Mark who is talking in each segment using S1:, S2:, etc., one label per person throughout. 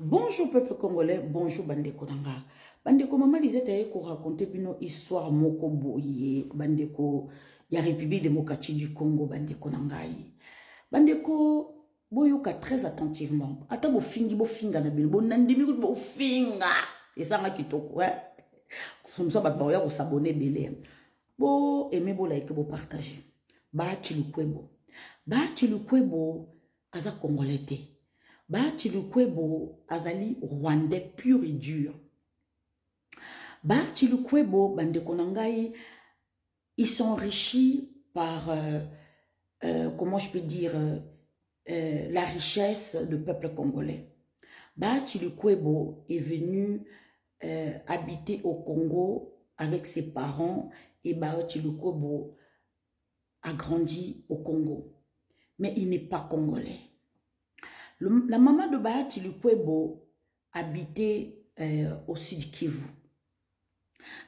S1: Bonjour peuple congolais, bonjour Bandeko Nanga. Bandeko maman disait qu'on raconter une histoire moko boye, Bandeko ya République démocratique du Congo, Bandeko Nangai. Bandeko boyoka très attentivement. Ata bo finga na bino, bo nandimi bo finga. Et ça nga kitoko, hein. Comme ça ba ya ko s'abonner belé. Bo aimer bo like bo partager. Ba chilukwebo. Ba chilukwebo aza congolais te. Bahati Lukwebo azali rwandais pur et dur. Bahati Lukwebo, bandeko nangai, ils sont enrichis par, comment je peux dire, la richesse du peuple congolais. Bahati Lukwebo est venu habiter au Congo avec ses parents et Bahati Lukwebo a grandi au Congo. Mais il n'est pas congolais. La maman de Bahati Lukwebo habitait au sud Kivu.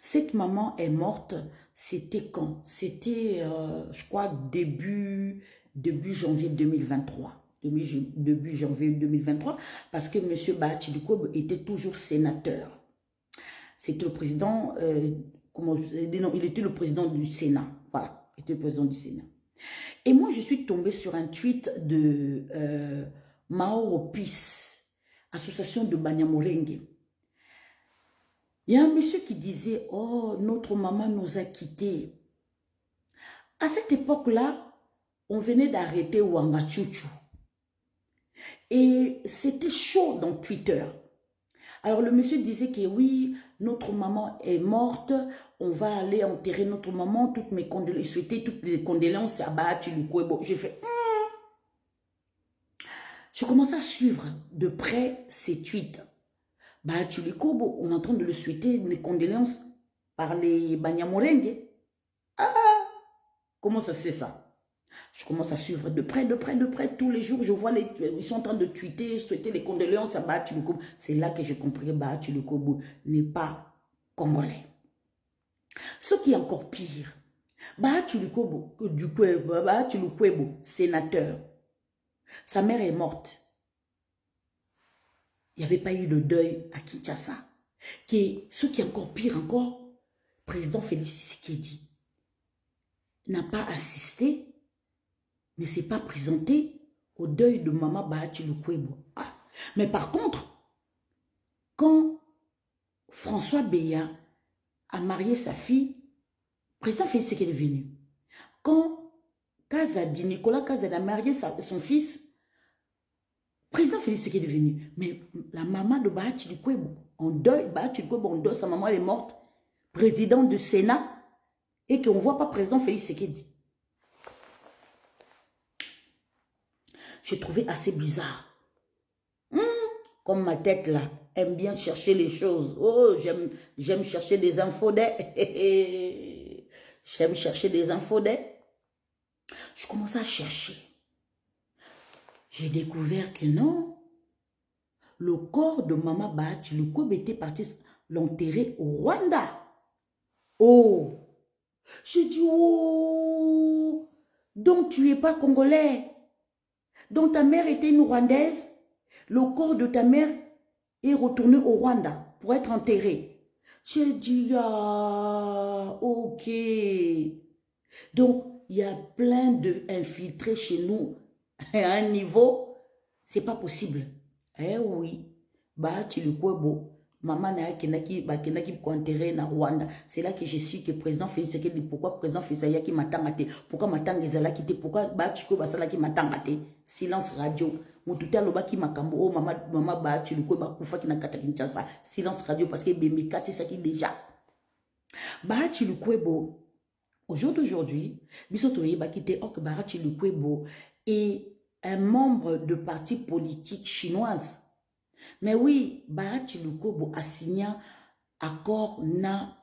S1: Cette maman est morte, c'était quand? C'était, je crois, début janvier 2023. Début janvier 2023, parce que M. Bahati Lukwebo était toujours sénateur. C'était le président, il était le président du Sénat. Voilà, il était le président du Sénat. Et moi, je suis tombée sur un tweet de Mauro Pis, association de Banyamulenge. Il y a un monsieur qui disait, oh, notre maman nous a quittés. À cette époque-là, on venait d'arrêter Wanga Chuchu. Et c'était chaud dans Twitter. Alors le monsieur disait que oui, notre maman est morte, on va aller enterrer notre maman, toutes mes condoléances, souhaiter toutes les condoléances à Bahati Lukwebo. J'ai fait... Je commence à suivre de près ces tweets. Bahati Lukwebo, on est en train de le souhaiter les condoléances par les Banyamulenge. Ah, comment ça se fait ça? Je commence à suivre de près, tous les jours, je vois, ils sont en train de tweeter, souhaiter les condoléances à Bahati Lukwebo. C'est là que j'ai compris que Bahati Lukwebo n'est pas congolais. Ce qui est encore pire, Bahati Lukwebo, sénateur, sa mère est morte. Il n'y avait pas eu de deuil à Kinshasa. Ce qui est encore pire encore, président Félix Tshisekedi n'a pas assisté, ne s'est pas présenté au deuil de maman Bahati Lukwebo. Ah. Mais par contre, quand François Beya a marié sa fille, président Félix Tshisekedi est venu. Quand Nicolas Kazadi a marié son fils, président Félix Tshisekedi est venu. Mais la maman de Bahati Lukwebo, en deuil, Bahati Lukwebo en deuil, sa maman elle est morte, président du Sénat, et qu'on ne voit pas président Félix Tshisekedi. J'ai trouvé assez bizarre. Comme ma tête là, aime bien chercher les choses. Oh, j'aime chercher des infos. J'aime chercher des infos. Je commence à chercher. J'ai découvert que non. Le corps de maman Bahati Lukwebo était parti l'enterrer au Rwanda. Oh! J'ai dit, oh! Donc tu n'es pas congolais. Donc ta mère était une Rwandaise. Le corps de ta mère est retourné au Rwanda pour être enterré. J'ai dit, ah, ok. Donc, il y a plein d'infiltrés chez nous à un niveau, c'est pas possible. Eh oui, Bahati Lukwebo, maman n'a kenaki pour enterrer na Rwanda. C'est là que je suis que président Félix Tshisekedi, pourquoi président Félix Tshisekedi matangate, pourquoi matang ezalaki te, pourquoi Bahati Lukwebo basalaki matangate. Silence radio. Mututa lobaki makambo, oh maman Bahati Lukwebo kufaki na kata Kinshasa. Silence radio parce que bemikati saki déjà. Bahati Lukwebo, au jour d'aujourd'hui, bisoto yeba kite ok Bahati Lukwebo est un membre de parti politique chinoise. Mais oui, Bahati Lukwebo a signé accord na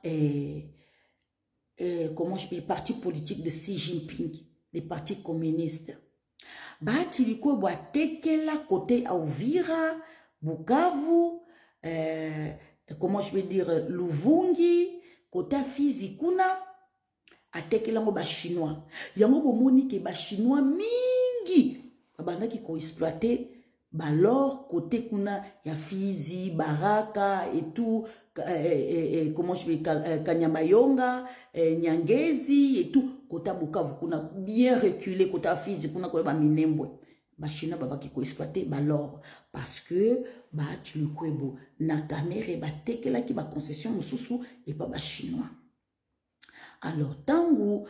S1: comment je peux dire, parti politique de Xi Jinping, les partis communistes. Bahati Lukwebo a tekela côté à Uvira, Bukavu, comment je peux dire, Luvungi, côté à Fizi kuna, a tekela ngo ba chinois. Yango bomoni ke ba chinois mingi, abandaki ko exploiter alors côté kuna ya Fizi, Baraka et tout, comment je vais Kanyabayonga, Nyangezi et tout, côté Bukavu kuna bien reculé côté Fizi kuna kwa ba Minembwe. Ba Chinois ba qui ko exploiter alors parce que ba tu le kwebo na caméra ba tekela ki ba concession mususu et pas ba Chinois. Alors tango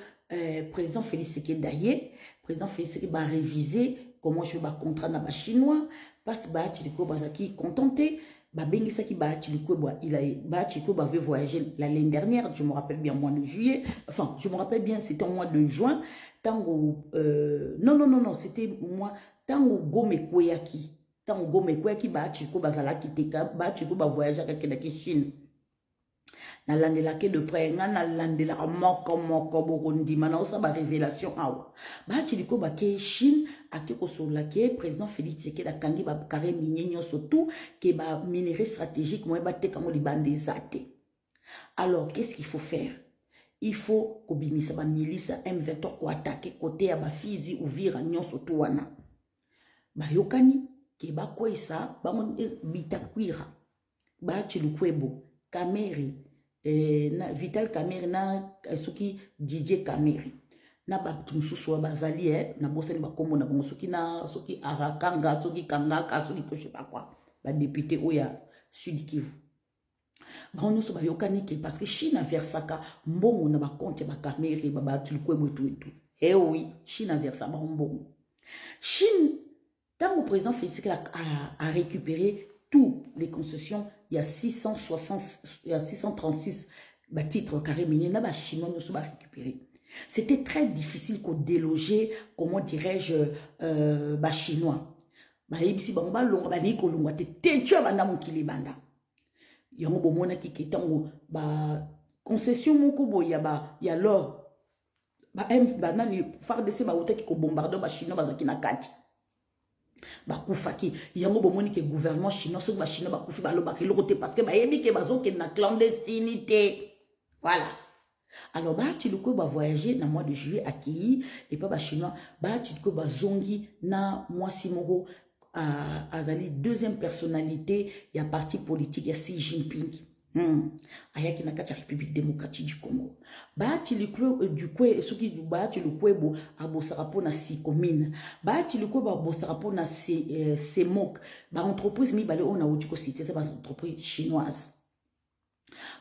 S1: président Félix Tshisekedi président Félix Tshisekedi va réviser comment je vais ba contrat na ba Chinois parce que ba Chiliko bazaki contenté ba bengisa ki ba Chiliko il a ba Chiliko avait voyagé l'année dernière, je me rappelle bien, au mois de juillet, enfin je me rappelle bien, c'était au mois de juin tango non c'était moi tango Gome Kweyaki ba Chiliko bazalaki teka ba Chiliko ba voyager avec la Chine na landelaka de près nga na landelaka moko bokondima na osaba révélation awa ba Chiliko ba ke Chine ake kosola ke président Félix Tshisekedi akangi ba carré minier nyonso tout ke ba minerai stratégique mo ba teka mo libande zate. Alors qu'est-ce qu'il faut faire? Il faut kobimisa ba milice M23 ko attaquer côté ya ba Fizi Uvira nyonso tout wana ba yokani ke ba kwesa ba mon bitakwira ba Chilukwebo Kameri na Vital Kameri na soki DJ Kameri na ba tumususu bazali na bosani ba kombo na bongo soki na soki Arakanga soki Kangaka soki ko je sais pas quoi ba député oya Sud Kivu ba nyonso ba yokani ke parce que Chine versaka mbongo na ba compte ba Kameri ba Chilukwebo et tout. Eh oui, Chine versa ba mbongo. Chine tant le président Félix a récupéré toutes les concessions, il y a 636 titres carrés miniers, na ba Chinois nous sommes récupérés. C'était très difficile qu'on déloger, comment dirais-je, ba Chinois. Ba yebisi ba mba longa ba ni ko longa te tu ba na mukili banda. Yango bomona ki ketango ba concession moko boya ba ya l'or. Ba nani FARDC ba utaki ko bombarder ba Chinois bazaki na kati. Bakufaki yango bomoni ke gouvernement chinois so ba chinois bakufi balobaki lokote parce que ba yebi ke bazo ke na clandestinité. Voilà. Alors ba Chiluko ba voyager na mois de juillet à Kii et pas ba chinois ba Chiluko ba zongi na mois simoro azali deuxième personnalité ya parti politique ya Xi Jinping. Ayaki na kati ya République démocratique du Congo. Ba Chiluko du kwe soki ba Chiluko bo abosaka po na si commune. Ba Chiluko ba abosaka po na Semok. Ba entreprise mi bale ona utiko cité c'est ba entreprise chinoise.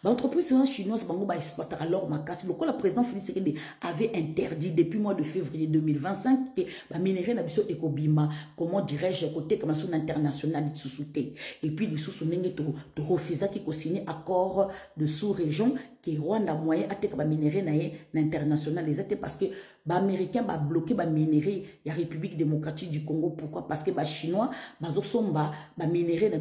S1: L'entreprise chinoise va exploiter alors ma casse. Le président Félix Tshisekedi avait interdit depuis le mois de février 2025 que la minerai n'a pas ekobima, comment dirais-je, côté comme son international de sous-souté. Et puis, les sous-soutenus de refuser qu'ils signé accord de sous-région que Rwanda moyen a été minerai na international. Parce que les Américains ont bloqué la minerai de la République démocratique du Congo. Pourquoi? Parce que les Chinois ont minerai na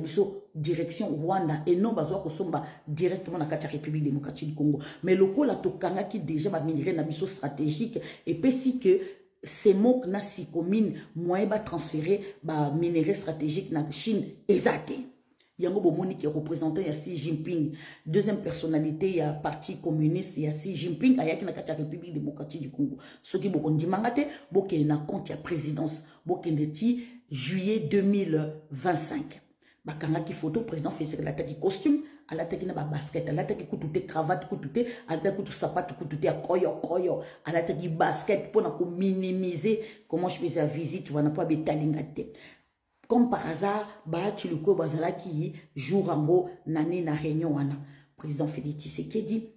S1: direction Rwanda et non bazo kosomba directement dans la République démocratique du Congo. Mais le coup la tokanga qui déjà ba minerai na biso stratégique et puis si que ces mots na si commune moyen ba transférer ba minerai stratégique na Chine exacté. Yango bomoni qui est représentant ya Xi Jinping, deuxième personnalité ya parti communiste ya Xi Jinping ayaki na kati République démocratique du Congo. Ce qui boko ndimangate boke na compte ya présidence boke ndeti juillet 2025. Bakanga ki photo président Félix la tête costume à la tête na ba basket à la tête kutute cravate kutute à la tête kutu sapato kutute à koyo à la tête basket pour na ko minimiser comment je fais la visite wana pas betalingate. Comme par hasard, ba Chiluko bazala ki jour ango nani na réunion wana. Président Félix Tshisekedi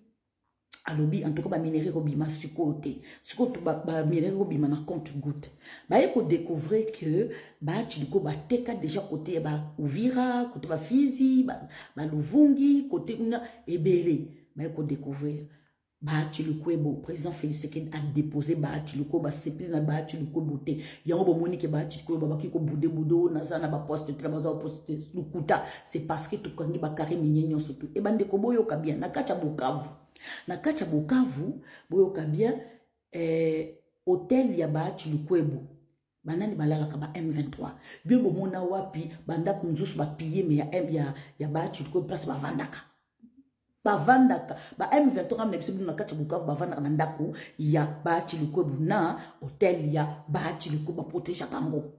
S1: alobi en tout cas ba minerai robima sukote. Sukote ba minerai robima na compte goutte. Ba eko découvrir que ba Chiluko ba teka déjà côté ba Uvira, côté ba Fizi, ba Luvungi, côté una ebele. Ba eko découvrir ba Chiluko président Félix Tshisekedi a déposé ba Chiluko ba sepli na ba Chiluko boté yango bomoni ke ba Chiluko ba ki ko boudé boudou na za na ba poste tra ba poste lukuta c'est parce que to kangi ba carré minyenyo surtout e bande ko boyo ka bien na kacha Bukavu boyo ka bien hôtel ya ba Chiluko banani balala ka ba M23 bio bomona wapi banda kunzusu ba piller mais ya ba Chiluko place ba vandaka bavandaka ba M23 na biso na kati Bukavu bavandaka na ndako ya ba Chiluko na hôtel ya ba Chiluko ba protéger kango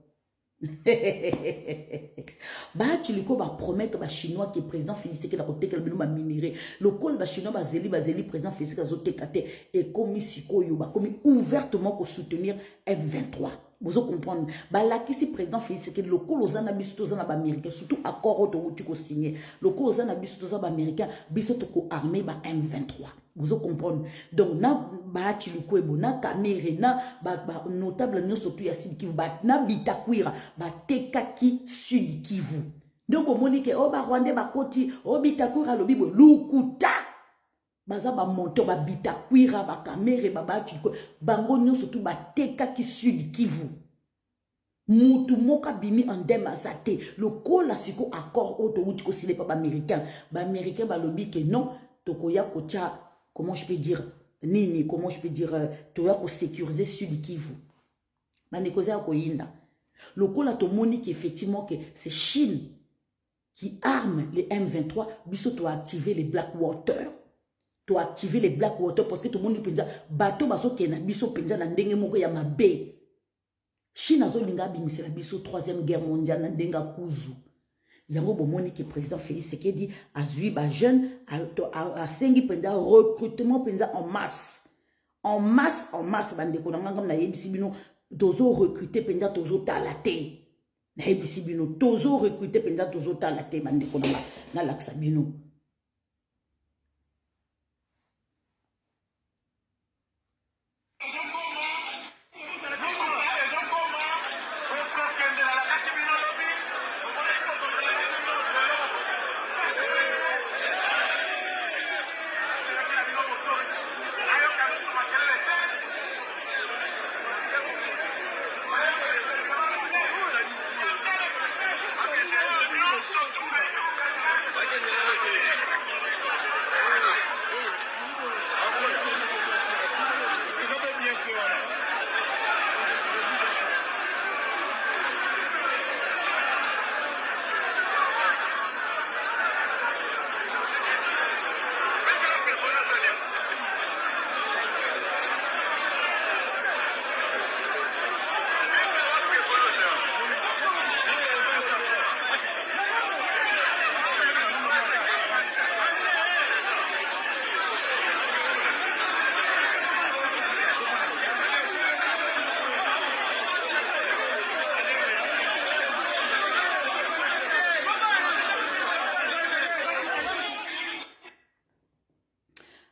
S1: Bah tu liko ba promettre ba chinois qui est président Félix qui da côté que le ba minéré le col ba chinois ba zeli président Félix ka zote kate et comme sikoyo ba comme ouvertement pour soutenir M23. Vous comprenez ba la qui si président Félix que le col aux anabis tous ba américain surtout accord auto tu ko signer le col aux anabis tous ba américain biso to ko armé ba M23. Vous comprenez donc na ba tu liko ebo na Caméré na ba notable nyo surtout ya Sud Kivu ba na Bitakwira ba tekaki Sud Kivu donc monique o ba Rwanda ba koti o Bitakwira lo bibo lukuta baza ba monto ba Bitakwira ba Caméré ba tu liko bango nyo surtout ba tekaki Sud Kivu mutu moka bimi andema zate le kola siko accord auto uti ko sile pa ba américain ba lobi que non tokoya kocha comment je peux dire nini comment je peux dire toya ko sécuriser Sud Kivu banekoza ko yinda le kola to monique effectivement que c'est Chine qui arme les M23 biso to activer les Blackwater to activer les Blackwater parce que tout le monde penza bateau baso kena biso penza na ndenge moko ya mabe Chine azo linga bimisela biso 3e guerre mondiale na ndenga kuzu yango bomoni que président Félix Tshisekedi azui ba jeune a sengi penza recrutement penza en masse bande ko ngam na yebisi bino tozo recruter penza tozo talate na yebisi bino tozo recruter penza tozo talate bande ko na laksa bino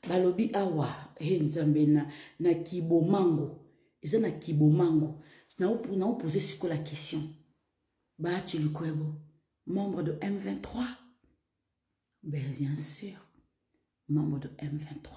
S1: balobi awa nzambe na kibomango eza na kibomango na poser siko la question ba tu likwebo membre de M23 bien sûr membre de M23